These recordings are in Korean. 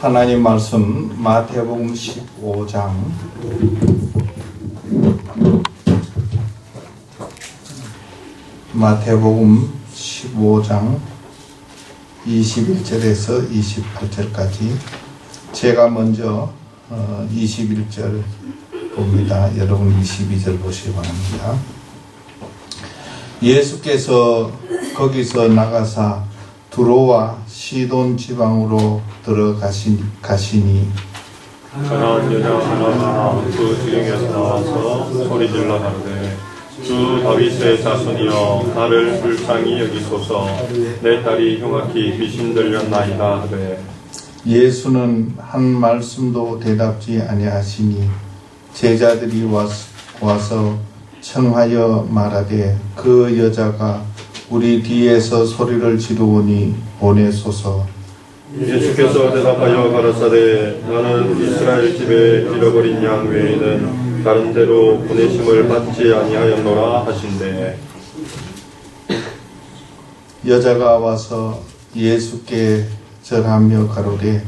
하나님 말씀 마태복음 15장 마태복음 15장 21절에서 28절까지 제가 먼저 21절 봅니다. 여러분 22절 보시기 바랍니다. 예수께서 거기서 나가사 두로와 시돈 지방으로 들어가시니 가난한 여자 하나가 그 지경에서 나와서 소리질러 가로되 주 다윗의 자손이여 나를 불쌍히 여기소서 내 딸이 흉악히 귀신 들렸나이다 하되 예수는 한 말씀도 대답지 아니하시니 제자들이 와서 청하여 말하되 그 여자가 우리 뒤에서 소리를 지르오니 보내소서. 예수께서 대답하여 가라사대 나는 이스라엘 집에 잃어버린 양 외에는 다른 데로 보내심을 받지 아니하였노라 하신대. 여자가 와서 예수께 절하며 가로되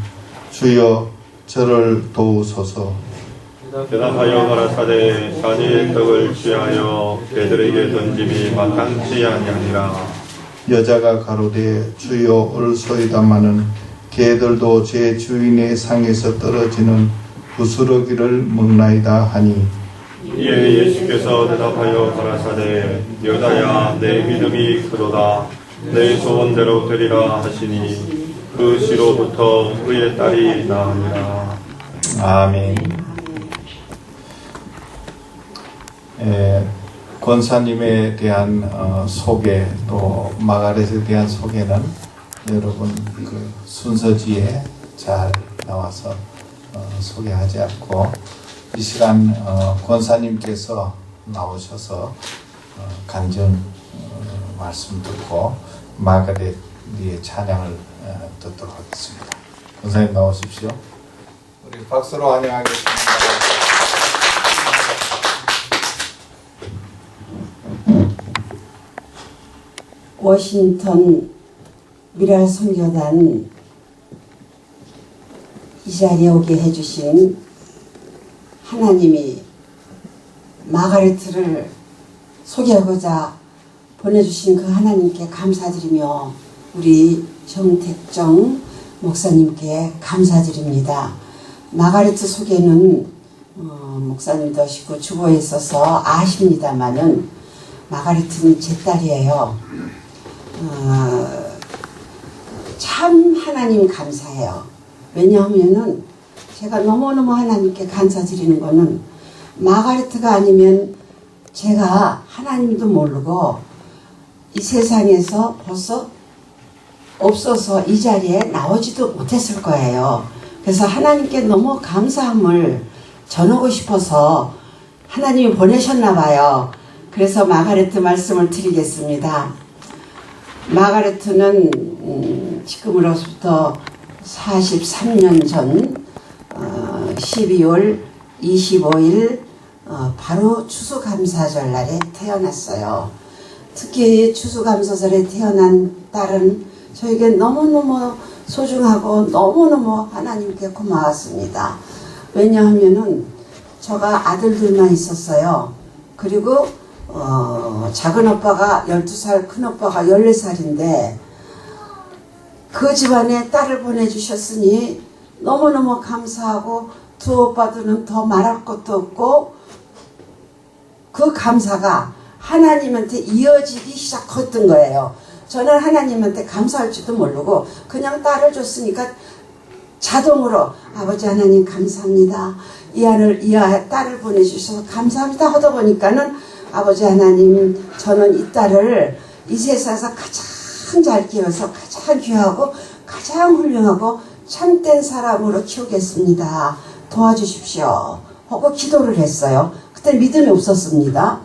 주여 저를 도우소서. 대답하여 가라사대 자녀의 떡을 취하여 개들에게 던짐이 마땅치 아니하니라. 여자가 가로되 주여 옳소이다마는 개들도 제 주인의 상에서 떨어지는 부스러기를 먹나이다 하니 이에 예수께서 대답하여 가라사대 여자야 내 믿음이 크도다 내 소원대로 되리라 하시니 그 시로부터 그의 딸이 나으니라. 아멘. 권사님에 대한 소개 또 마가렛에 대한 소개는 여러분 그 순서지에 잘 나와서 소개하지 않고 이 시간 권사님께서 나오셔서 간증 말씀 듣고 마가렛의 찬양을 듣도록 하겠습니다. 권사님 나오십시오. 우리 박수로 환영하겠습니다. 워싱턴 미랄 선교단 이 자리에 오게 해주신 하나님이 마가레트를 소개하고자 보내주신 그 하나님께 감사드리며 우리 정택정 목사님께 감사드립니다. 마가레트 소개는 목사님도 하시고 주보에 있어서 아십니다마는 마가레트는 제 딸이에요. 참 하나님 감사해요. 왜냐하면은 제가 너무너무 하나님께 감사드리는 거는 마가레트가 아니면 제가 하나님도 모르고 이 세상에서 벌써 없어서 이 자리에 나오지도 못했을 거예요. 그래서 하나님께 너무 감사함을 전하고 싶어서 하나님이 보내셨나 봐요. 그래서 마가레트 말씀을 드리겠습니다. 마가레트는 지금으로부터 43년 전 12월 25일 바로 추수감사절 날에 태어났어요. 특히 추수감사절에 태어난 딸은 저에게 너무너무 소중하고 너무너무 하나님께 고마웠습니다. 왜냐하면은 제가 아들들만 있었어요. 그리고 작은 오빠가 12살, 큰 오빠가 14살인데 그 집안에 딸을 보내주셨으니 너무너무 감사하고 두 오빠들은 더 말할 것도 없고 그 감사가 하나님한테 이어지기 시작했던 거예요. 저는 하나님한테 감사할 줄도 모르고 그냥 딸을 줬으니까 자동으로 아버지 하나님 감사합니다. 이 딸을 보내주셔서 감사합니다 하다 보니까는 아버지 하나님 저는 이 딸을 이 세상에서 가장 잘 키워서 가장 귀하고 가장 훌륭하고 참된 사람으로 키우겠습니다. 도와주십시오 하고 기도를 했어요. 그때 믿음이 없었습니다.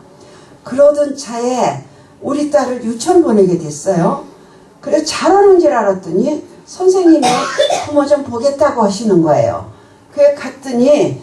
그러던 차에 우리 딸을 유치원 보내게 됐어요. 그래서 잘하는 줄 알았더니 선생님이 부모 좀 보겠다고 하시는 거예요. 그래 갔더니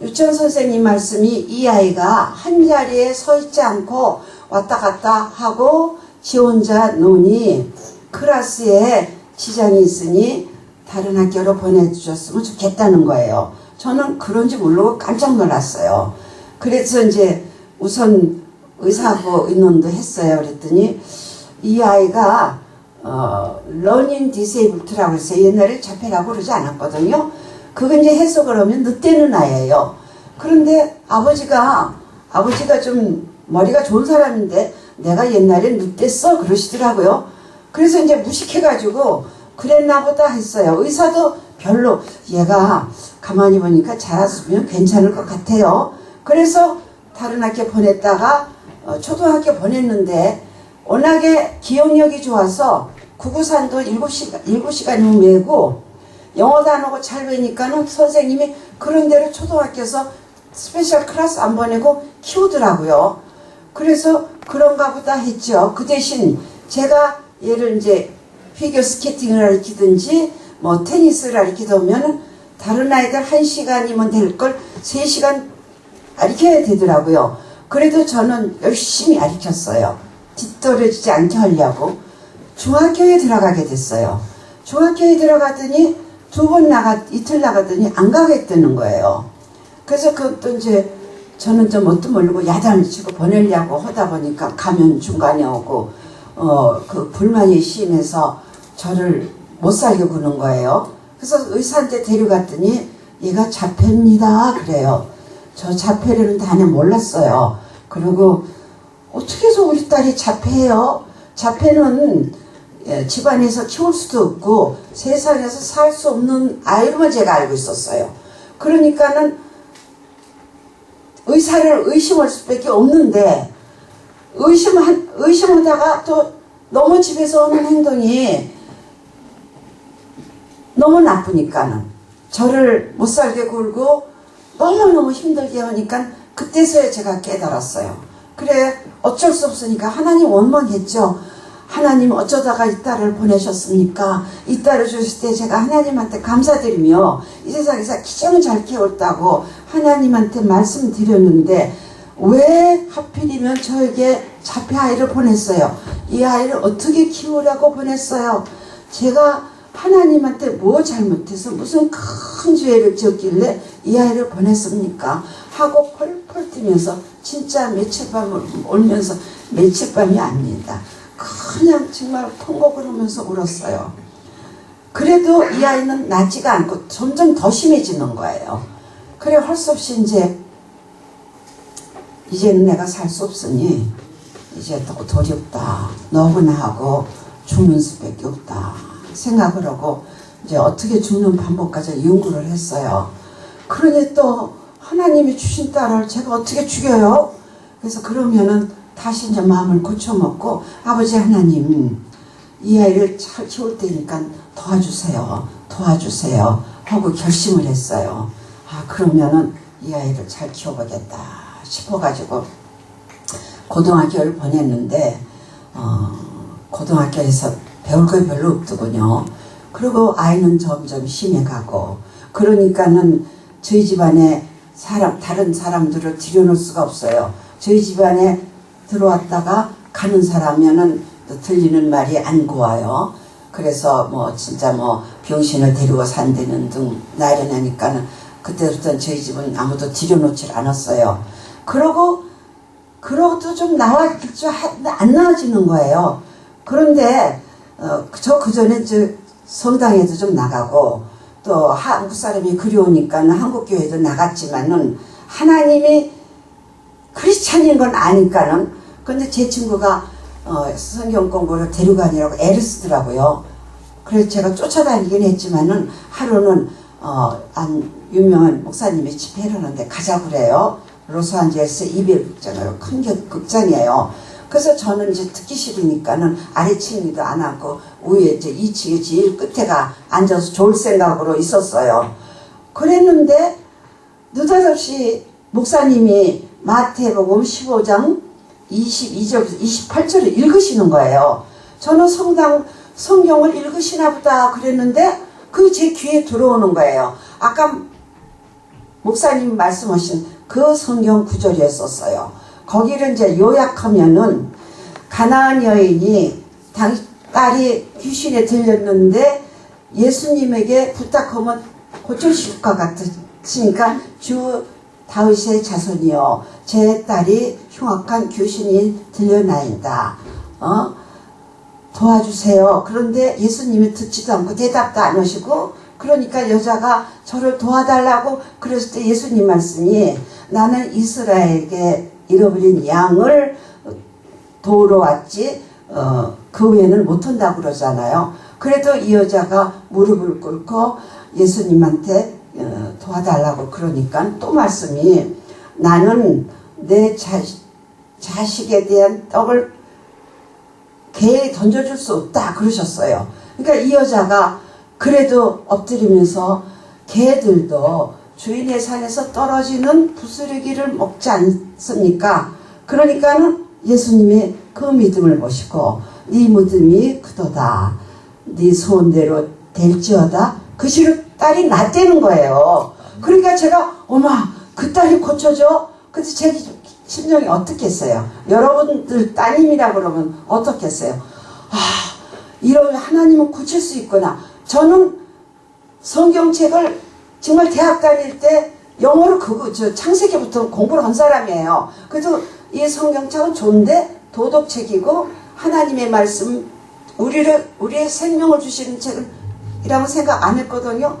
유치원 선생님 말씀이 이 아이가 한 자리에 서 있지 않고 왔다 갔다 하고 지 혼자 노니 클래스에 지장이 있으니 다른 학교로 보내주셨으면 좋겠다는 거예요. 저는 그런지 모르고 깜짝 놀랐어요. 그래서 이제 우선 의사하고 의논도 했어요. 그랬더니 이 아이가 러닝 디세이블트라고 해서 옛날에 자폐라고 그러지 않았거든요. 그건 이제 해석을 하면 늦대는 아이예요. 그런데 아버지가 좀 머리가 좋은 사람인데 내가 옛날에 늦댔어 그러시더라고요. 그래서 이제 무식해가지고 그랬나 보다 했어요. 의사도 별로 얘가 가만히 보니까 자랐으면 괜찮을 것 같아요. 그래서 다른 학교 보냈다가 초등학교 보냈는데 워낙에 기억력이 좋아서 구구산도 7시간이면 외우고 영어 단어고 잘 외니까는 선생님이 그런 대로 초등학교에서 스페셜 클래스 안 보내고 키우더라고요. 그래서 그런가 보다 했죠. 그 대신 제가 얘를 이제 피겨 스케이팅을 가르치든지 뭐 테니스를 가르치다 보면 다른 아이들 1시간이면 될 걸 3시간 가르쳐야 되더라고요. 그래도 저는 열심히 가르쳤어요. 뒤떨어지지 않게 하려고. 중학교에 들어가게 됐어요. 중학교에 들어가더니 이틀 나가더니 안 가겠다는 거예요. 그래서 그것도 이제 저는 좀 뭣도 모르고 야단을 치고 보내려고 하다 보니까 가면 중간에 오고 그 불만이 심해서 저를 못 살게 구는 거예요. 그래서 의사한테 데려갔더니 얘가 자폐입니다 그래요. 저 자폐라는 단어 몰랐어요. 그리고 어떻게 해서 우리 딸이 자폐예요? 자폐는 집안에서 키울 수도 없고 세상에서 살 수 없는 아이로만 제가 알고 있었어요. 그러니까는 의사를 의심할 수밖에 없는데 의심하다가 또 너무 집에서 하는 행동이 너무 나쁘니까는 저를 못 살게 굴고 너무너무 힘들게 하니까 그때서야 제가 깨달았어요. 그래 어쩔 수 없으니까 하나님 원망했죠. 하나님 어쩌다가 이 딸을 보내셨습니까? 이 딸을 주실 때 제가 하나님한테 감사드리며 이 세상에서 가장 잘 키웠다고 하나님한테 말씀드렸는데 왜 하필이면 저에게 자폐 아이를 보냈어요? 이 아이를 어떻게 키우라고 보냈어요? 제가 하나님한테 뭐 잘못해서 무슨 큰 죄를 지었길래 이 아이를 보냈습니까? 하고 펄펄 뛰면서 진짜 며칠 밤을 울면서 며칠 밤이 아닙니다. 그냥 정말 통곡을 하면서 울었어요. 그래도 이 아이는 낫지가 않고 점점 더 심해지는 거예요. 그래 할 수 없이 이제는 내가 살 수 없으니 이제 또 도리없다. 너구나 하고 죽는 수밖에 없다 생각을 하고 이제 어떻게 죽는 방법까지 연구를 했어요. 그러니 또 하나님이 주신 딸을 제가 어떻게 죽여요? 그래서 그러면은 다시 이제 마음을 고쳐먹고 아버지 하나님 이 아이를 잘 키울 테니까 도와주세요 하고 결심을 했어요. 그러면은 이 아이를 잘 키워보겠다 싶어가지고 고등학교를 보냈는데 고등학교에서 배울 거 별로 없더군요. 그리고 아이는 점점 심해가고 그러니까는 저희 집안에 다른 사람들을 들여놓을 수가 없어요. 저희 집안에 들어왔다가 가는 사람이면은 들리는 말이 안 고와요. 그래서 진짜 병신을 데리고 산다는 등 나련하니까는 그때부터 저희 집은 아무도 들여놓질 않았어요. 그러고도 좀 안 나아지는 거예요. 그런데 그 전에 성당에도 좀 나가고 또 한국 사람이 그리우니까 한국 교회도 나갔지만은 하나님이 크리스찬인 건 아니까는 근데 제 친구가 성경 공부를 데려가니라고 애를 쓰더라고요. 그래서 제가 쫓아다니긴 했지만은 하루는 유명한 목사님이 집회를 하는데 가자고 그래요. 로스앤젤레스 이별 큰 극장이에요. 그래서 저는 이제 듣기 싫으니까는 아래층에도 안 앉고 위에 이제 2층에 제일 끝에가 앉아서 좋을 생각으로 있었어요. 그랬는데 느닷없이 목사님이 마태복음 15장 22절부터 28절을 읽으시는 거예요. 저는 성경을 읽으시나 보다 그랬는데 그게 제 귀에 들어오는 거예요. 아까 목사님 말씀하신 그 성경 구절이었었어요. 거기를 이제 요약하면은 가나안 여인이 딸이 귀신에 들렸는데 예수님에게 부탁하면 고쳐주실 것 같으니까 주 다윗의 자손이여 제 딸이 흉악한 귀신이 들려나인다. 도와주세요. 그런데 예수님이 듣지도 않고 대답도 안 하시고 그러니까 여자가 저를 도와달라고 그랬을 때 예수님 말씀이 나는 이스라엘에게 잃어버린 양을 도우러 왔지 그 외에는 못한다고 그러잖아요. 그래도 이 여자가 무릎을 꿇고 예수님한테 도와달라고 그러니까 또 말씀이 나는 내 자식에 대한 떡을 개에 던져줄 수 없다 그러셨어요. 그러니까 이 여자가 그래도 엎드리면서 개들도 주인의 산에서 떨어지는 부스러기를 먹지 않습니까? 그러니까는 예수님이 그 믿음을 보시고 네 믿음이 크도다. 네 소원대로 될지어다. 그 시로 딸이 낫대는 거예요. 그러니까 제가 어마 그 딸이 고쳐져? 근데 제 심정이 어떻겠어요? 여러분들 따님이라 그러면 어떻겠어요? 이런 하나님은 고칠 수 있구나. 저는 성경책을 정말 대학 다닐 때 영어로 창세기부터 공부를 한 사람이에요. 그래서 이 성경책은 좋은데 도덕책이고 하나님의 말씀 우리의 생명을 주시는 책이라고 생각 안 했거든요.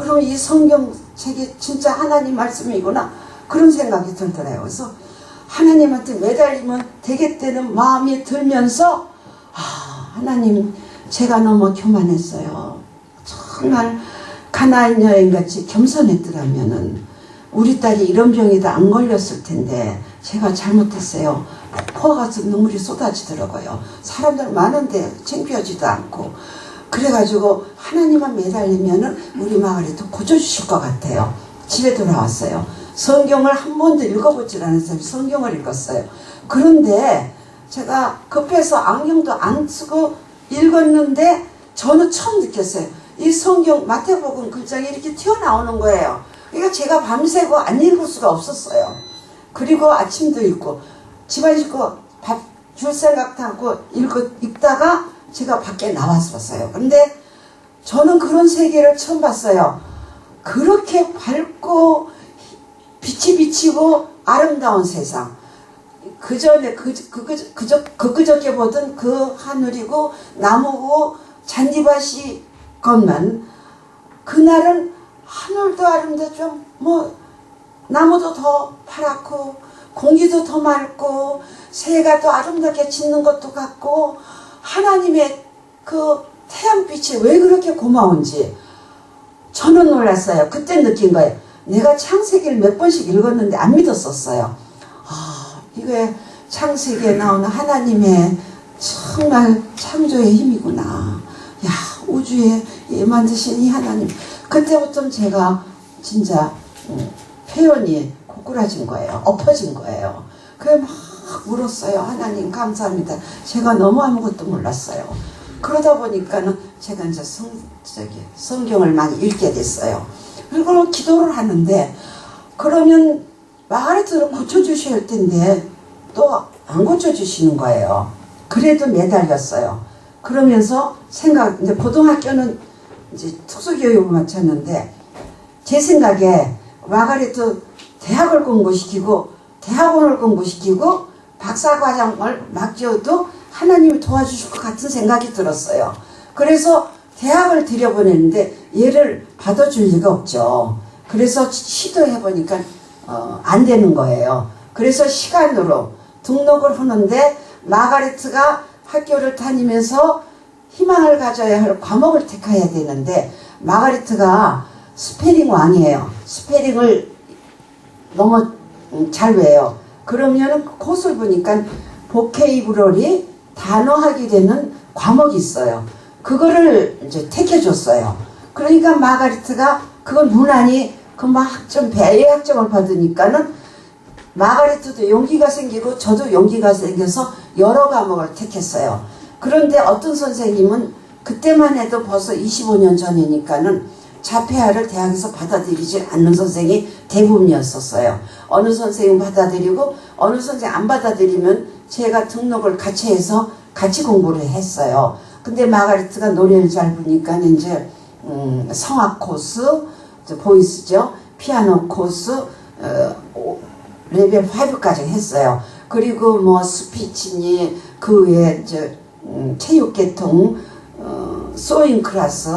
그럼 이 성경책이 진짜 하나님 말씀이구나 그런 생각이 들더래요. 그래서 하나님한테 매달리면 되겠다는 마음이 들면서 하나님 제가 너무 교만했어요. 정말 가나안 여행같이 겸손했더라면은 우리 딸이 이런 병에도 안 걸렸을 텐데 제가 잘못했어요. 폭포같이 눈물이 쏟아지더라고요. 사람들 많은데 창피하지도 않고 그래가지고 하나님만 매달리면은 우리 마을에도 고쳐주실 것 같아요. 집에 돌아왔어요. 성경을 한 번도 읽어보질 않았어요. 성경을 읽었어요. 그런데 제가 급해서 안경도 안 쓰고 읽었는데 저는 처음 느꼈어요. 이 성경 마태복음 글장이 이렇게 튀어나오는 거예요. 그러니까 제가 밤새고 안 읽을 수가 없었어요. 그리고 아침도 읽고 집안 식구 밥 줄 생각도 하고 읽다가 제가 밖에 나왔었어요. 근데 저는 그런 세계를 처음 봤어요. 그렇게 밝고 빛이 비치고 아름다운 세상. 그전에 그저께 보던 그 하늘이고 나무고 잔디밭이 것만 그날은 하늘도 아름다워 좀 나무도 더 파랗고 공기도 더 맑고 새가 더 아름답게 짖는 것도 같고 하나님의 그 태양빛이 왜 그렇게 고마운지 저는 놀랐어요. 그때 느낀 거예요. 내가 창세기를 몇 번씩 읽었는데 안 믿었었어요. 이게 창세기에 나오는 하나님의 정말 창조의 힘이구나. 우주에 만드신 이 하나님. 그때부터 제가 진짜 표현이 고꾸라진 거예요. 엎어진 거예요. 그래 막 울었어요. 하나님 감사합니다. 제가 너무 아무것도 몰랐어요. 그러다 보니까는 제가 이제 성경을 많이 읽게 됐어요. 그리고 기도를 하는데 그러면 마가렛을 고쳐주셔야 할 텐데 또 안 고쳐주시는 거예요. 그래도 매달렸어요. 그러면서 이제 고등학교는 이제 특수교육을 마쳤는데 제 생각에 마가렛도 대학을 공부시키고 대학원을 공부시키고 박사과정을 맡겨도 하나님이 도와주실 것 같은 생각이 들었어요. 그래서 대학을 들여보냈는데 얘를 받아줄 리가 없죠. 그래서 시도해보니까 안 되는 거예요. 그래서 시간으로 등록을 하는데 마가렛가 학교를 다니면서 희망을 가져야 할 과목을 택해야 되는데 마가렛가 스페링 왕이에요. 스페링을 너무 잘 외요. 그러면 코스를 보니까 보케이브러리 단어하게 되는 과목이 있어요. 그거를 이제 택해줬어요. 그러니까 마가렛가 그걸 무난히 금방 배의 학점을 받으니까는 마가렛도 용기가 생기고 저도 용기가 생겨서 여러 과목을 택했어요. 그런데 어떤 선생님은 그때만 해도 벌써 25년 전이니까는 자폐아를 대학에서 받아들이지 않는 선생이 대부분이었었어요. 어느 선생님 받아들이고 어느 선생님 안 받아들이면 제가 등록을 같이 해서 같이 공부를 했어요. 근데 마가리트가 노래를 잘 부르니까 이제 성악 코스, 보이스죠. 피아노 코스, 레벨 5까지 했어요. 그리고 뭐 스피치니 그 외에 체육 계통, 소잉 클래스,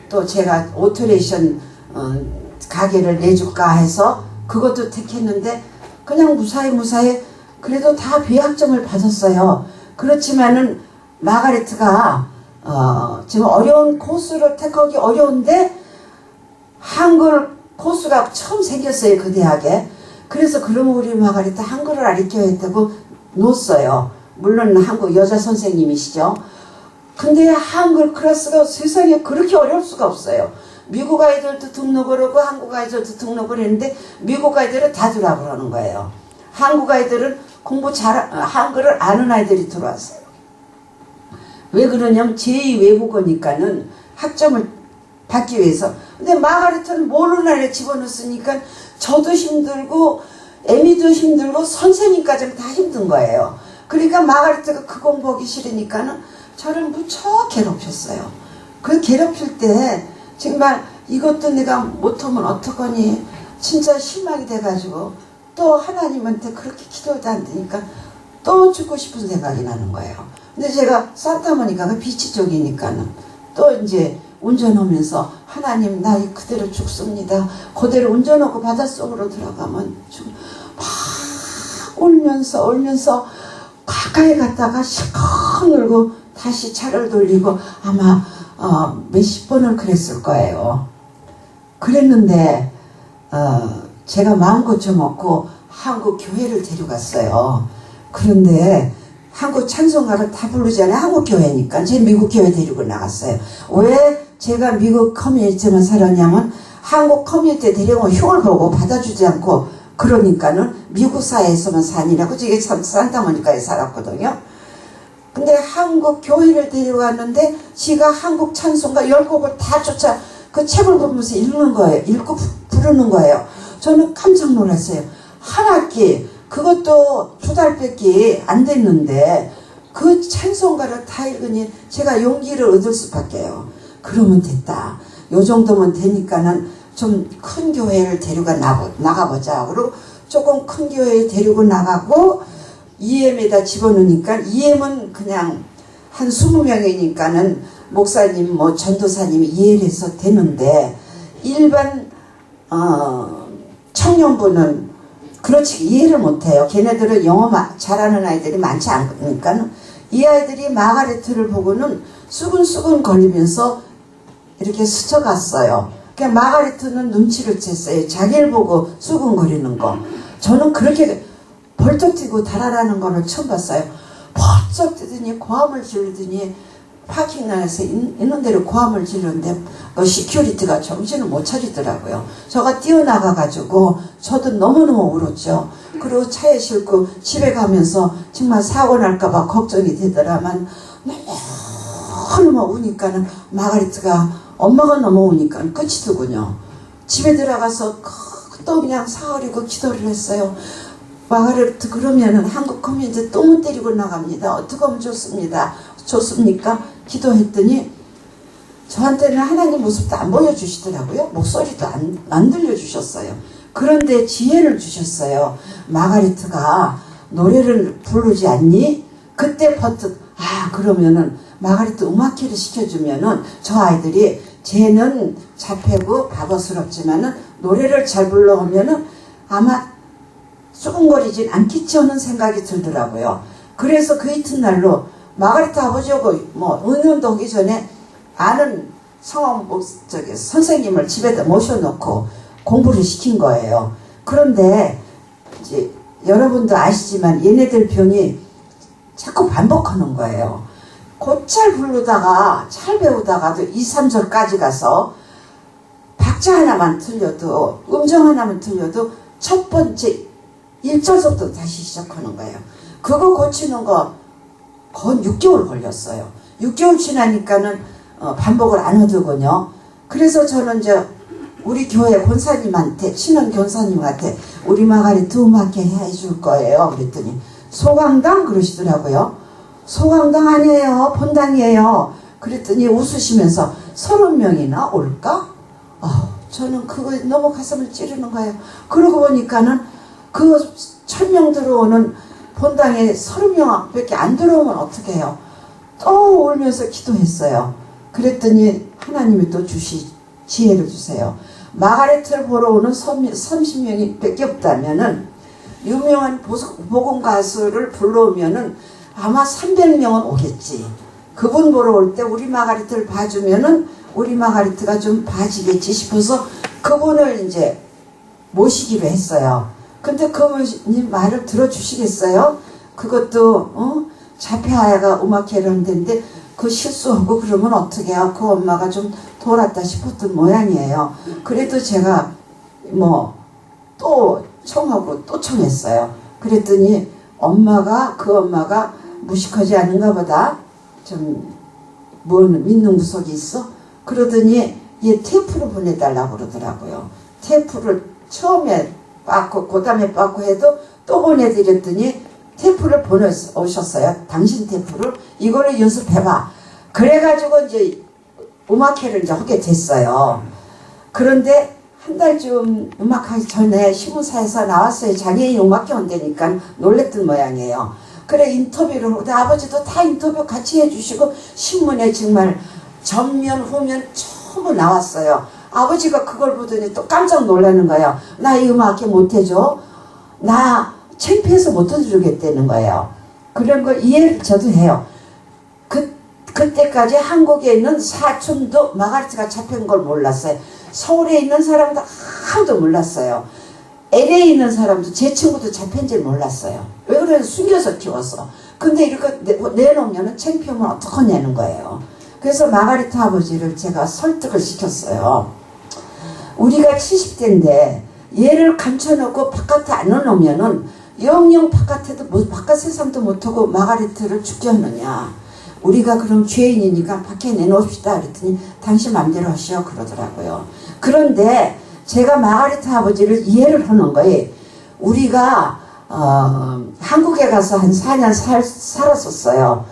또 제가 오토레이션 가게를 내줄까 해서 그것도 택했는데 그냥 무사히 그래도 다 비학점을 받았어요. 그렇지만은 마가리트가 지금 어려운 코스를 택하기 어려운데 한글 코스가 처음 생겼어요. 그 대학에. 그래서 그러면 우리 마가리트 한글을 가르쳐야 했다고 놓았어요. 물론 한국 여자 선생님이시죠. 근데 한글 클래스가 세상에 그렇게 어려울 수가 없어요. 미국 아이들도 등록을 하고 한국 아이들도 등록을 했는데 미국 아이들은 다 들어와 그러는 거예요. 한국 아이들은 한글을 아는 아이들이 들어왔어요. 왜 그러냐면 제2 외국어니까는 학점을 받기 위해서. 근데 마가리트는 모르는 아이를 집어넣었으니까 저도 힘들고 애미도 힘들고 선생님까지 다 힘든 거예요. 그러니까 마가리트가 그 공부하기 싫으니까는 저를 무척 괴롭혔어요. 그 괴롭힐 때 정말 이것도 내가 못하면 어떡하니 진짜 실망이 돼가지고 또 하나님한테 그렇게 기도도 안 되니까 또 죽고 싶은 생각이 나는 거예요. 근데 제가 산타모니카가 비치 쪽이니까는 또 이제 운전하면서 하나님 나 그대로 죽습니다. 그대로 운전하고 바닷속으로 들어가면 막 울면서 가까이 갔다가 실컷 울고 다시 차를 돌리고 아마 몇십 번을 그랬을 거예요. 그랬는데 제가 마음 고쳐먹고 한국 교회를 데려갔어요. 그런데 한국 찬송가를 다 부르잖아요. 한국 교회니까. 제 미국 교회 데리고 나갔어요. 왜 제가 미국 커뮤니티만 살았냐면 한국 커뮤니티에 데려오면 흉을 보고 받아주지 않고 그러니까는 미국 사회에서만 사니라고 제가 산타모니카에 살았거든요. 근데 한국 교회를 데려갔는데 지가 한국 찬송가 10곡을 다 쫓아 그 책을 보면서 읽는 거예요. 읽고 부르는 거예요. 저는 깜짝 놀랐어요. 한 학기 그것도 2달밖에 안 됐는데 그 찬송가를 다 읽으니 제가 용기를 얻을 수밖에요. 그러면 됐다. 요 정도면 되니까는 좀 큰 교회를 데리고 나가보자. 그리고 조금 큰 교회에 데리고 나가고 EM에다 집어넣으니까 EM은 그냥 한 20명이니까는 목사님 뭐 전도사님이 이해를 해서 되는데 일반 청년부는 그렇지 이해를 못해요. 걔네들은 영어 잘하는 아이들이 많지 않으니까 이 아이들이 마가리트를 보고는 수근수근 거리면서 이렇게 스쳐갔어요. 그러니까 마가리트는 눈치를 챘어요. 자기를 보고 수근거리는 거. 저는 그렇게 벌떡 뛰고 달아나는 거를 처음 봤어요. 벌쩍 뛰더니 고함을 지르더니 파킹란에서 있는 대로 고함을 지르는데 시큐리티가 정신을 못 차리더라고요. 저가 뛰어나가가지고 저도 너무너무 울었죠. 그리고 차에 싣고 집에 가면서 정말 사고 날까봐 걱정이 되더라만 너무 우니까는 마가리트가 엄마가 넘어오니까 끝이더군요. 집에 들어가서 또 그냥 사흘이고 기도를 했어요. 마가리트 그러면은 한국 커뮤니티 똥을 때리고 나갑니다. 어떻게 하면 좋습니까? 기도했더니 저한테는 하나님 모습도 안 보여주시더라고요. 목소리도 안 들려주셨어요. 그런데 지혜를 주셨어요. 마가리트가 노래를 부르지 않니? 그때 버뜩 그러면은 마가리트 음악회를 시켜주면은 저 아이들이 쟤는 잡해고 바보스럽지만은 노래를 잘 불러오면은 아마 수근거리진 않겠지 하는 생각이 들더라고요. 그래서 그 이튿날로 마가리트 아버지하고 뭐 의논도 하기 전에 아는 성원 선생님을 집에다 모셔놓고 공부를 시킨 거예요. 그런데 이제 여러분도 아시지만 얘네들 병이 자꾸 반복하는 거예요. 곧잘 부르다가 잘 배우다가도 2, 3절까지 가서 박자 하나만 틀려도 음정 하나만 틀려도 첫 번째 1절부터 다시 시작하는 거예요. 그거 고치는 거 거의 6개월 걸렸어요. 6개월 지나니까는 반복을 안 하더군요. 그래서 저는 우리 교회 권사님한테 신원 권사님한테 우리 마가리트 음악회 해줄 거예요. 그랬더니 소강당 그러시더라고요. 소강당 아니에요. 본당이에요. 그랬더니 웃으시면서 30명이나 올까? 저는 그거 너무 가슴을 찌르는 거예요. 그러고 보니까는 그 1000명 들어오는 본당에 30명밖에 안 들어오면 어떻게 해요? 또 울면서 기도했어요. 그랬더니 하나님이 또 지혜를 주세요. 마가렛을 보러 오는 30명이 밖에 없다면은 유명한 복음 가수를 불러오면은 아마 300명은 오겠지. 그분 보러 올 때 우리 마가렛을 봐주면은 우리 마가렛가 좀 봐지겠지 싶어서 그분을 이제 모시기로 했어요. 근데 그분이 말을 들어주시겠어요? 그것도 자폐아가 음악회를 한다는데 그 실수하고 그러면 어떻게 해요? 그 엄마가 좀 돌았다 싶었던 모양이에요. 그래도 제가 또 청하고 또 청했어요. 그랬더니 그 엄마가 무식하지 않은가 보다. 좀 믿는 구석이 있어? 그러더니 얘 테이프를 보내달라고 그러더라고요. 테이프를 처음에 빠고 그 다음에 빠고 해도 또 보내드렸더니 테이프를 보내오셨어요. 당신 테이프를 이거를 연습해봐. 그래가지고 이제 음악회를 이제 하게 됐어요. 그런데 한 달쯤 음악하기 전에 신문사에서 나왔어요. 장애인 음악회 온다니까 놀랬던 모양이에요. 그래 인터뷰를 하고 아버지도 다 인터뷰 같이 해주시고 신문에 정말 전면 후면 전부 나왔어요. 아버지가 그걸 보더니 또 깜짝 놀라는 거예요. 나 이 음악회 못해줘? 나 창피해서 못해주겠다는 거예요. 그런 걸 이해를 저도 해요. 그때까지 한국에 있는 사촌도 마가렛가 잡힌 걸 몰랐어요. 서울에 있는 사람도 아무도 몰랐어요. LA에 있는 사람도 제 친구도 잡힌 줄 몰랐어요. 왜 그래? 숨겨서 키웠어. 근데 이렇게 내놓으면 창피하면 어떡하냐는 거예요. 그래서 마가렛 아버지를 제가 설득을 시켰어요. 우리가 70대인데 얘를 감춰놓고 바깥에 안 넣으면은 영영 바깥 세상도 못하고 마가렛을 죽게 하느냐. 우리가 그럼 죄인이니까 밖에 내놓읍시다. 그랬더니 당신 맘대로 하시오 그러더라고요. 그런데 제가 마가렛 아버지를 이해를 하는 거예요. 우리가 한국에 가서 한 4년 살았었어요.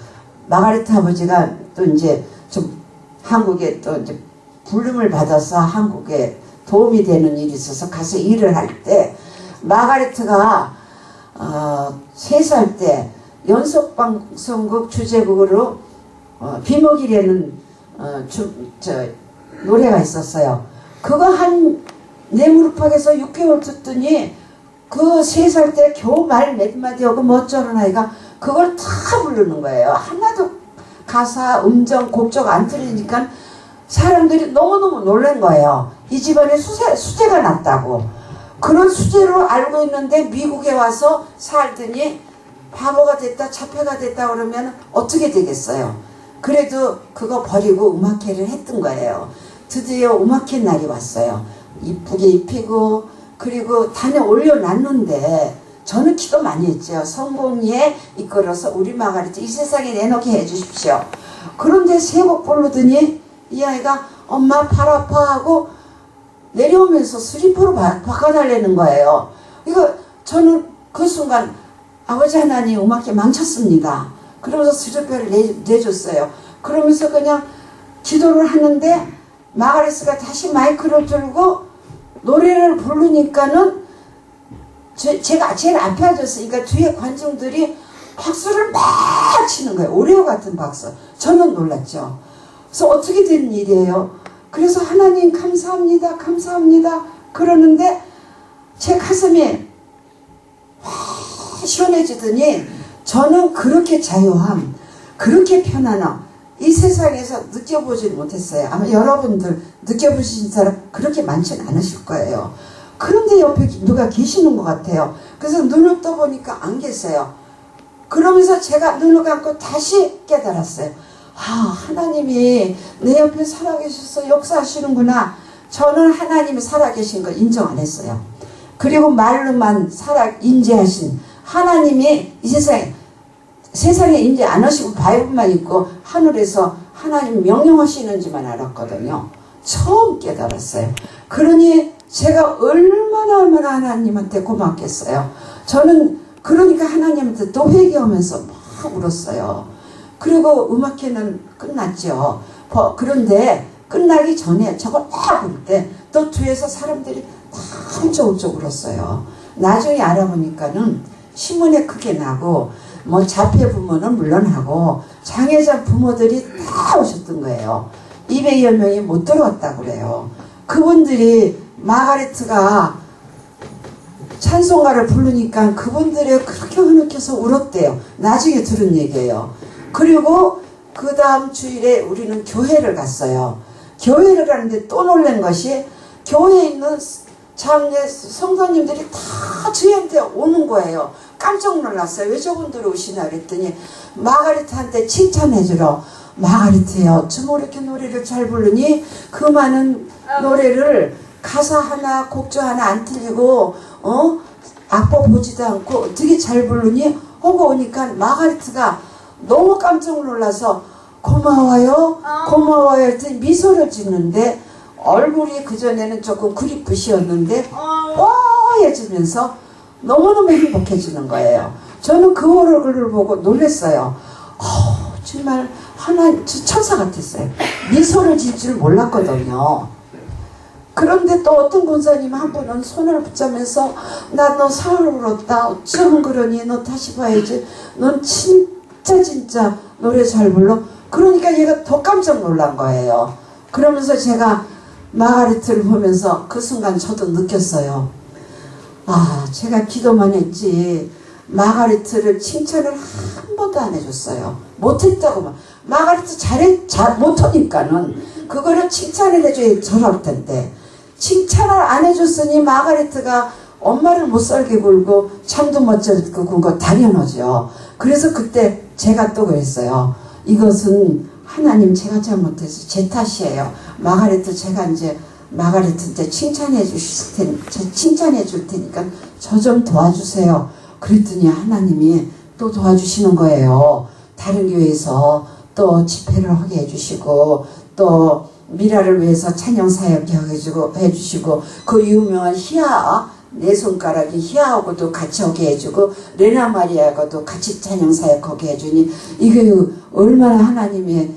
마가렛 아버지가 또 이제 좀 한국에 또 이제 부름을 받아서 한국에 도움이 되는 일이 있어서 가서 일을 할 때 마가렛가 3살 때 연속방송국 주제곡으로 비목이라는 노래가 있었어요. 그거 내 무릎팍에서 6개월 듣더니 그 3살 때 겨우 말 몇 마디 하고 멋져는 아이가 그걸 다 부르는 거예요. 하나도 가사, 음정, 곡적 안 틀리니까 사람들이 너무너무 놀란 거예요. 이 집안에 수재가 났다고. 그런 수재로 알고 있는데 미국에 와서 살더니 바보가 됐다, 자폐가 됐다 그러면 어떻게 되겠어요? 그래도 그거 버리고 음악회를 했던 거예요. 드디어 음악회 날이 왔어요. 이쁘게 입히고 그리고 단에 올려놨는데 저는 기도 많이 했죠. 성공리에 이끌어서 우리 마가렛 이 세상에 내놓게 해주십시오. 그런데 3곡 부르더니 이 아이가 엄마 팔 아파하고 내려오면서 슬리퍼로 바꿔달라는 거예요. 저는 그 순간 아버지 하나님 음악회 망쳤습니다. 그러면서 슬리퍼를 내줬어요. 그러면서 그냥 기도를 하는데 마가렛가 다시 마이크를 들고 노래를 부르니까는 제가 제일 앞에 앉았으니까 뒤에 관중들이 박수를 막 치는 거예요. 오레오 같은 박수. 저는 놀랐죠. 그래서 어떻게 된 일이에요? 그래서 하나님 감사합니다. 감사합니다. 그러는데 제 가슴이 시원해지더니 저는 그렇게 자유함, 그렇게 편안함 이 세상에서 느껴보지 못했어요. 아마 여러분들 느껴보신 사람 그렇게 많지는 않으실 거예요. 그런데 옆에 누가 계시는 것 같아요. 그래서 눈을 떠보니까 안 계세요. 그러면서 제가 눈을 감고 다시 깨달았어요. 하나님이 내 옆에 살아계셔서 역사하시는구나. 저는 하나님이 살아계신 걸 인정 안 했어요. 그리고 말로만 인지하신 하나님이 이 세상에 인지 안 하시고 바이블만 있고 하늘에서 하나님 명령하시는지만 알았거든요. 처음 깨달았어요. 그러니 제가 얼마나 하나님한테 고맙겠어요. 저는 그러니까 하나님한테 또 회개하면서 막 울었어요. 그리고 음악회는 끝났죠. 그런데 끝나기 전에 저걸 막 부를 때 또 뒤에서 사람들이 다 훌쩍훌쩍 울었어요. 나중에 알아보니까는 신문에 크게 나고 뭐 자폐 부모는 물론하고 장애자 부모들이 다 오셨던 거예요. 200여 명이 못 들어왔다고 그래요. 그분들이 마가레트가 찬송가를 부르니까 그분들이 그렇게 흐느껴서 울었대요. 나중에 들은 얘기예요. 그리고 그 다음 주일에 우리는 교회를 갔어요. 교회를 가는데 또 놀란 것이 교회에 있는 장례 성도님들이 다 저희한테 오는 거예요. 깜짝 놀랐어요. 왜 저분들이 오시나 그랬더니 마가레트한테 칭찬해주러. 마가레트요, 저 이렇게 노래를 잘 부르니 그 많은 노래를 가사 하나 곡조 하나 안 틀리고 악보 보지도 않고 되게 잘 부르니 하고 오니까 마가레트가 너무 깜짝 놀라서 고마워요 고마워요 했더니 미소를 짓는데 얼굴이 그전에는 조금 그립부시였는데 뽀얘지면서 너무너무 행복해지는 거예요. 저는 그 얼굴을 보고 놀랐어요. 정말 하나님 천사 같았어요. 미소를 질 줄 몰랐거든요. 그런데 또 어떤 권사님 한 분은 손을 붙잡으면서 나 너 사흘 울었다. 어쩜 그러니 너 다시 봐야지. 넌 진짜 노래 잘 불러. 그러니까 얘가 더 깜짝 놀란 거예요. 그러면서 제가 마가레트를 보면서 그 순간 저도 느꼈어요. 제가 기도만 했지 마가레트를 칭찬을 한 번도 안 해줬어요. 못했다고. 마가레트 못하니까는 그거를 칭찬을 해줘야 저럴 텐데 칭찬을 안 해줬으니 마가레트가 엄마를 못 살게 굴고 잠도 못 자고 군 거 당연하죠. 그래서 그때 제가 또 그랬어요. 이것은 하나님 제가 잘못해서 제 탓이에요. 마가레트 제가 이제 마가레트한테 칭찬해 줄 테니까 저 좀 도와주세요. 그랬더니 하나님이 또 도와주시는 거예요. 다른 교회에서 또 집회를 하게 해주시고 또 미라를 위해서 찬양 사역 해주시고 그 유명한 희아 네 손가락이 희아하고도 같이 하게 해주고 레나 마리아하고도 같이 찬양 사역 하게 해주니 이게 얼마나 하나님의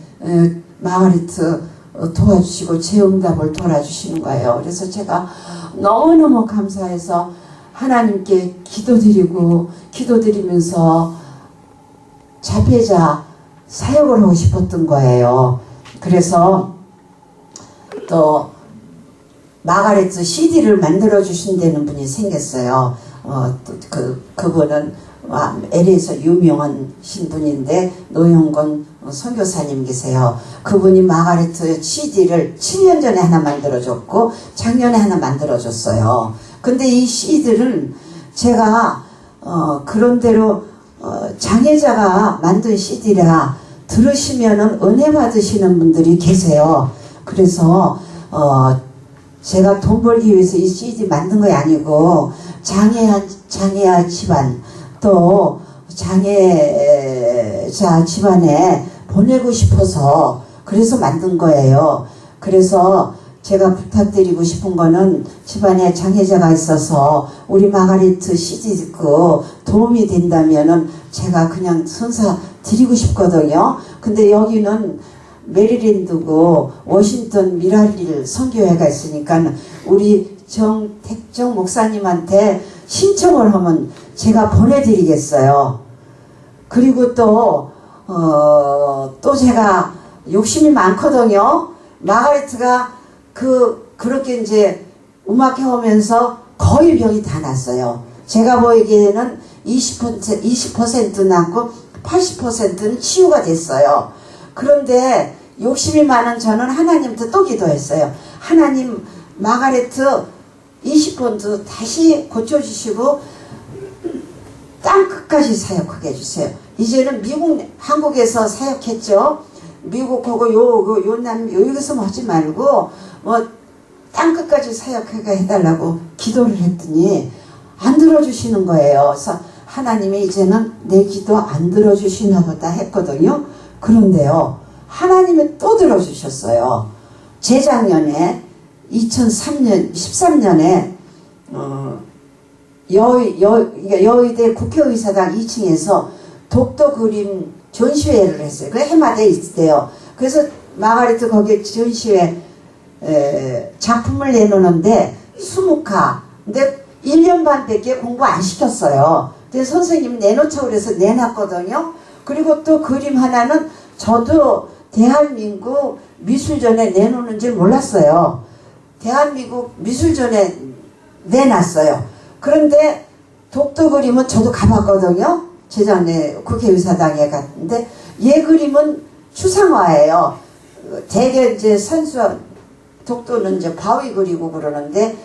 마가레트 도와주시고 제 응답을 돌아주시는 거예요. 그래서 제가 너무너무 감사해서 하나님께 기도드리면서 자폐자 사역을 하고 싶었던 거예요. 그래서 또 마가레트 CD를 만들어 주신다는 분이 생겼어요. 그분은 LA에서 유명한 신분인데 노영건 선교사님 계세요. 그분이 마가레트 CD를 7년 전에 하나 만들어줬고 작년에 하나 만들어줬어요. 근데 이 CD를 제가 그런대로 장애자가 만든 CD라 들으시면은 은혜 받으시는 분들이 계세요. 그래서 제가 돈 벌기 위해서 이 CD 만든 거 아니고 장애아 집안 또 장애자 집안에 보내고 싶어서 그래서 만든 거예요. 그래서 제가 부탁드리고 싶은 거는 집안에 장애자가 있어서 우리 마가레트 CD 듣고 도움이 된다면은 제가 그냥 선사 드리고 싶거든요. 근데 여기는 메리랜드고 워싱턴 미랄릴 선교회가 있으니까 우리 정택정 목사님한테 신청을 하면 제가 보내드리겠어요. 그리고 또 제가 욕심이 많거든요. 마가레트가 그렇게 이제 음악회 오면서 거의 병이 다 났어요. 제가 보기에는 20% 낫고 80%는 치유가 됐어요. 그런데 욕심이 많은 저는 하나님한테 또 기도했어요. 하나님 마가레트 20% 다시 고쳐주시고 땅 끝까지 사역하게 해주세요. 이제는 한국에서 사역했죠. 미국하고 여기서 하지 말고 땅 끝까지 사역하게 해달라고 기도를 했더니 안 들어주시는 거예요. 그래서 하나님이 이제는 내 기도 안 들어주시나 보다 했거든요. 그런데요, 하나님이 또 들어주셨어요. 재작년에 13년에 여의대 국회의사당 2층에서 독도 그림 전시회를 했어요. 그 해마다 있대요. 그래서 마가리트 거기에 전시회 작품을 내놓는데 20카. 근데 1년 반밖에 공부 안 시켰어요. 근데 선생님이 내놓자고 그래서 내놨거든요. 그리고 또 그림 하나는 저도 대한민국 미술전에 내놓는 줄 몰랐어요. 대한민국 미술전에 내놨어요. 그런데 독도 그림은 저도 가봤거든요. 재작년에 국회의사당에 갔는데 얘 그림은 추상화예요. 대개 이제 독도는 이제 바위 그리고 그러는데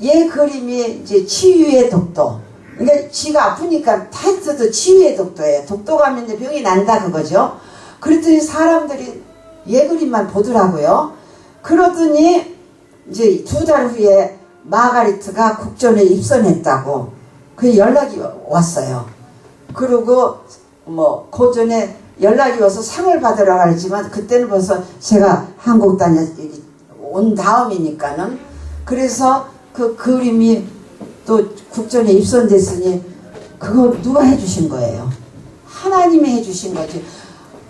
얘 그림이 이제 치유의 독도. 그러니까 지가 아프니까 타이트도 치유의 독도예요. 독도 가면 이제 병이 난다 그거죠. 그랬더니 사람들이 얘 그림만 보더라고요. 그러더니 이제 2달 후에 마가리트가 국전에 입선했다고 그 연락이 왔어요. 그리고 뭐 그 전에 연락이 와서 상을 받으러 가지만 그때는 벌써 제가 한국 온 다음이니까는 그래서 그 그림이 또 국전에 입선됐으니 그거 누가 해주신 거예요? 하나님이 해주신 거지.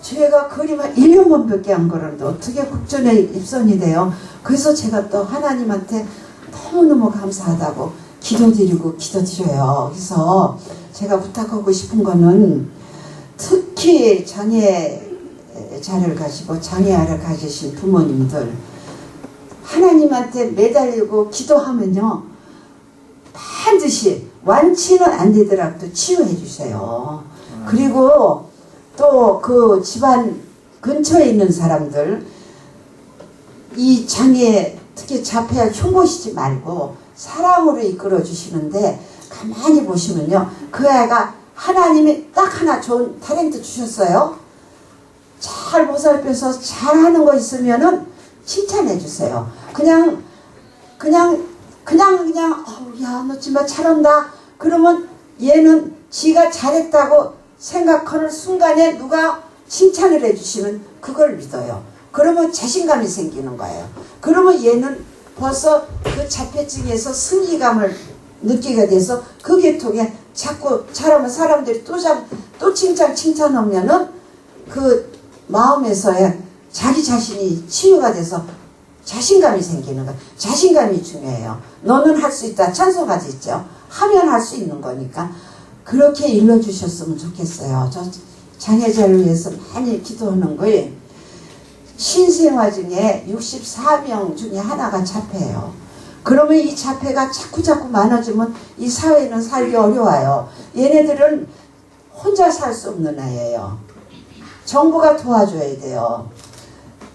제가 그림을 1년 반밖에 안 걸었는데 어떻게 국전에 입선이 돼요? 그래서 제가 또 하나님한테 너무너무 감사하다고 기도드려요. 그래서 제가 부탁하고 싶은 거는 특히 장애자를 가지고 장애아를 가지신 부모님들 하나님한테 매달리고 기도하면요 반드시 완치는 안 되더라도 치유해 주세요. 그리고 또 그 집안 근처에 있는 사람들 이 장애 특히 자폐아 흉보시지 말고 사랑으로 이끌어 주시는데 가만히 보시면요 그 아이가 하나님이 딱 하나 좋은 탤런트 주셨어요. 잘 보살펴서 잘하는 거 있으면은 칭찬해 주세요. 그냥 야 너 정말 잘한다 그러면 얘는 지가 잘했다고 생각하는 순간에 누가 칭찬을 해주시면 그걸 믿어요. 그러면 자신감이 생기는 거예요. 그러면 얘는 벌써 그 자폐증에서 승리감을 느끼게 돼서 그 계통에 자꾸 잘하면 사람들이 또 칭찬하면은 그 마음에서의 자기 자신이 치유가 돼서 자신감이 생기는 거예요. 자신감이 중요해요. 너는 할 수 있다. 찬송가도 있죠. 하면 할 수 있는 거니까 그렇게 일러주셨으면 좋겠어요. 저 장애자를 위해서 많이 기도하는 거예요. 신생아 중에 64명 중에 하나가 자폐예요. 그러면 이 자폐가 자꾸 많아지면 이 사회는 살기 어려워요. 얘네들은 혼자 살 수 없는 아이예요. 정부가 도와줘야 돼요.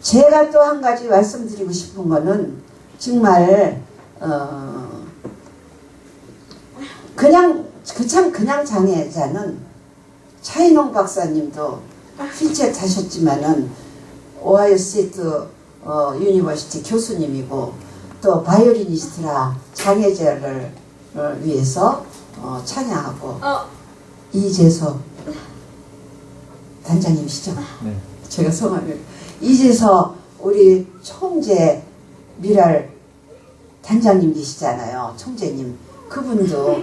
제가 또 한 가지 말씀드리고 싶은 거는 정말 그냥 장애자는 차인홍 박사님도 휠체어 타셨지만은 오하이오 스테이트 유니버시티 교수님이고 또 바이올리니스트라 장애자를 위해서 찬양하고 이재석 단장님이시죠? 네. 제가 성함이 이재석 우리 총재 미랄 단장님 계시잖아요. 총재님 그분도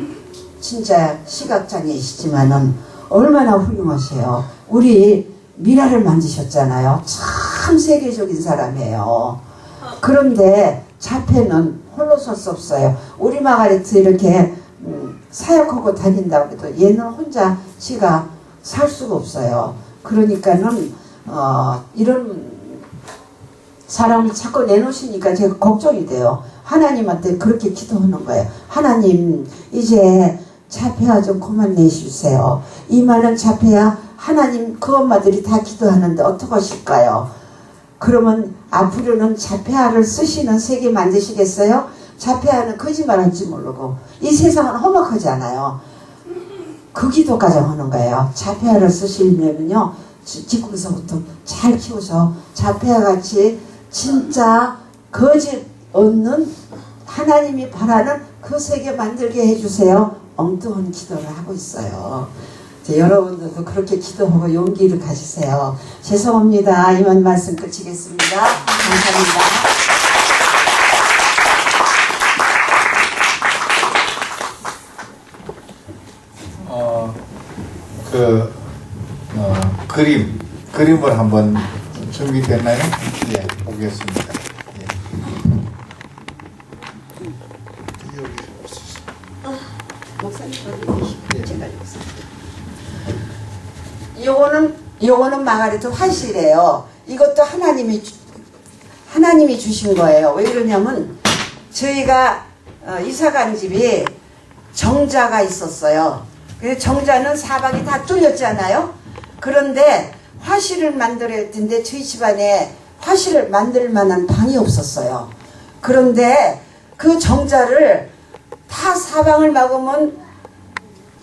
진짜 시각장애이시지만은 얼마나 훌륭하세요. 우리 미라를 만드셨잖아요. 참 세계적인 사람이에요. 그런데 자폐는 홀로 설 수 없어요. 우리 마가리트 이렇게 사역하고 다닌다고 해도 얘는 혼자 지가 살 수가 없어요. 그러니까는 이런 사람을 자꾸 내놓으시니까 제가 걱정이 돼요. 하나님한테 그렇게 기도하는 거예요. 하나님 이제 자폐아 좀 그만 내주세요. 이 많은 자폐아 하나님 그 엄마들이 다 기도하는데 어떡하실까요? 그러면 앞으로는 자폐아를 쓰시는 세계 만드시겠어요? 자폐아는 거짓말할지 모르고 이 세상은 험악하잖아요. 그 기도까지 하는 거예요. 자폐아를 쓰시려면요 직구서부터 잘 키우셔. 자폐아같이 진짜 거짓 없는 하나님이 바라는 그 세계 만들게 해주세요. 엉뚱한 기도를 하고 있어요. 여러분들도 그렇게 기도하고 용기를 가지세요. 죄송합니다. 이만 말씀 끝이겠습니다. 감사합니다. 그림을 한번 준비됐나요? 예, 보겠습니다. 예. 목사님, 제가 요거는 마가레트 화실이에요. 이것도 하나님이 주신 거예요. 왜 그러냐면 저희가 이사 간 집이 정자가 있었어요. 그래서 정자는 사방이 다 뚫렸잖아요. 그런데 화실을 만들어야 했는데 저희 집안에 화실을 만들 만한 방이 없었어요. 그런데 그 정자를 다 사방을 막으면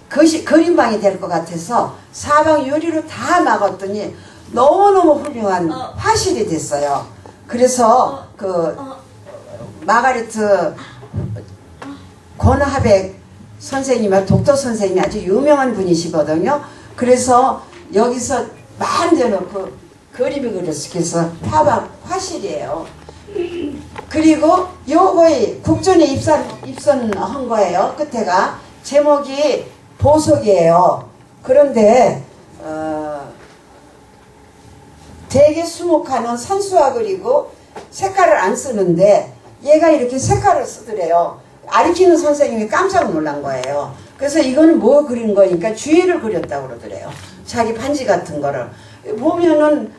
그것이 그림방이 될 것 같아서 사방 유리로 다 막았더니 너무너무 훌륭한 화실이 됐어요. 그래서 그 마가레트 권하백 선생님과 독도 선생님이 아주 유명한 분이시거든요. 그래서 여기서 만져놓고 그림이 그렸어. 그래서 화실이에요. 그리고 요거의 국전에 입선한 거예요. 끝에가 제목이 보석이에요. 그런데 되게 수묵하는 산수화 그리고 색깔을 안 쓰는데 얘가 이렇게 색깔을 쓰더래요. 가르치는 선생님이 깜짝 놀란 거예요. 그래서 이거는 뭐 그린 거니까 주위를 그렸다고 그러더래요. 자기 반지 같은 거를 보면은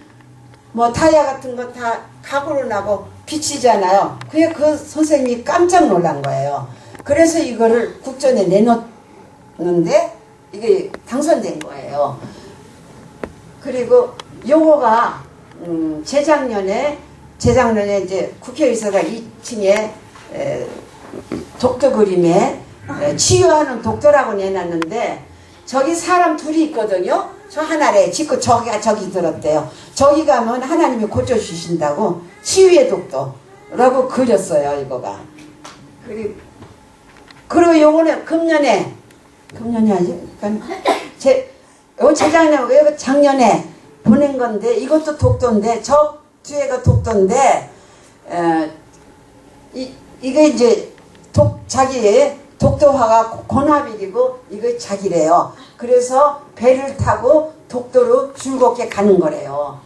뭐 다이아 같은 거 다 각으로 나고 비치잖아요. 그게 그 선생님이 깜짝 놀란 거예요. 그래서 이거를 국전에 내놓는데 이게 당선된 거예요. 그리고 요거가 재작년에 이제 국회의사당 2층에 독도 그림에 치유하는 독도라고 내놨는데 저기 사람 둘이 있거든요. 저 하나래 짓고 저기 들었대요. 저기 가면 하나님이 고쳐주신다고 치유의 독도라고 그렸어요. 이거가. 그리고 요거는 금년에 아직 재작년에 작년에 보낸 건데 이것도 독도인데 저 뒤에가 독도인데 이게 이제 자기의 독도화가 권하백이고 이거 자기래요. 그래서 배를 타고 독도로 즐겁게 가는 거래요.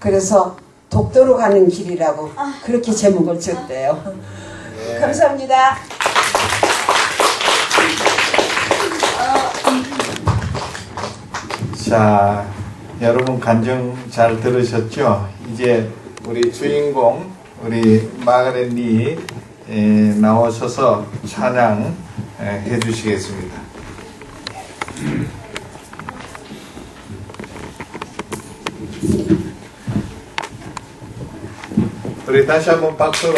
그래서 독도로 가는 길이라고 그렇게 제목을 지었대요. 네. 감사합니다. 자, 여러분 간증 잘 들으셨죠? 이제 우리 주인공 우리 마가렛 리 나오셔서 찬양 해주시겠습니다. 우리 다시 한번 박수로.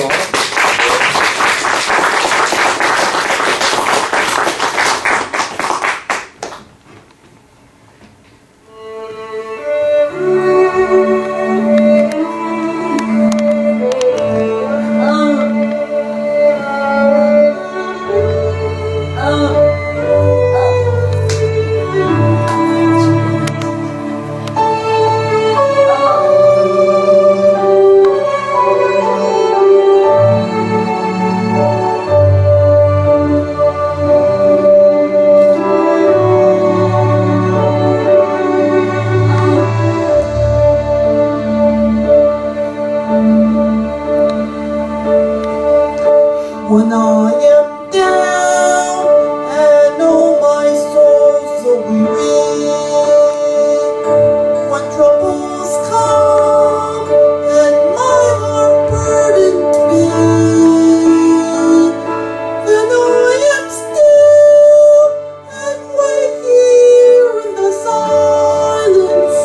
When I am down and oh my soul so weary, when troubles come and my heart burdened be, then I am still and wait here in the silence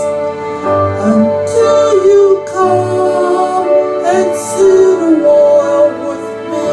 until you come and sit a while with me.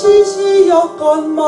거짓이었건만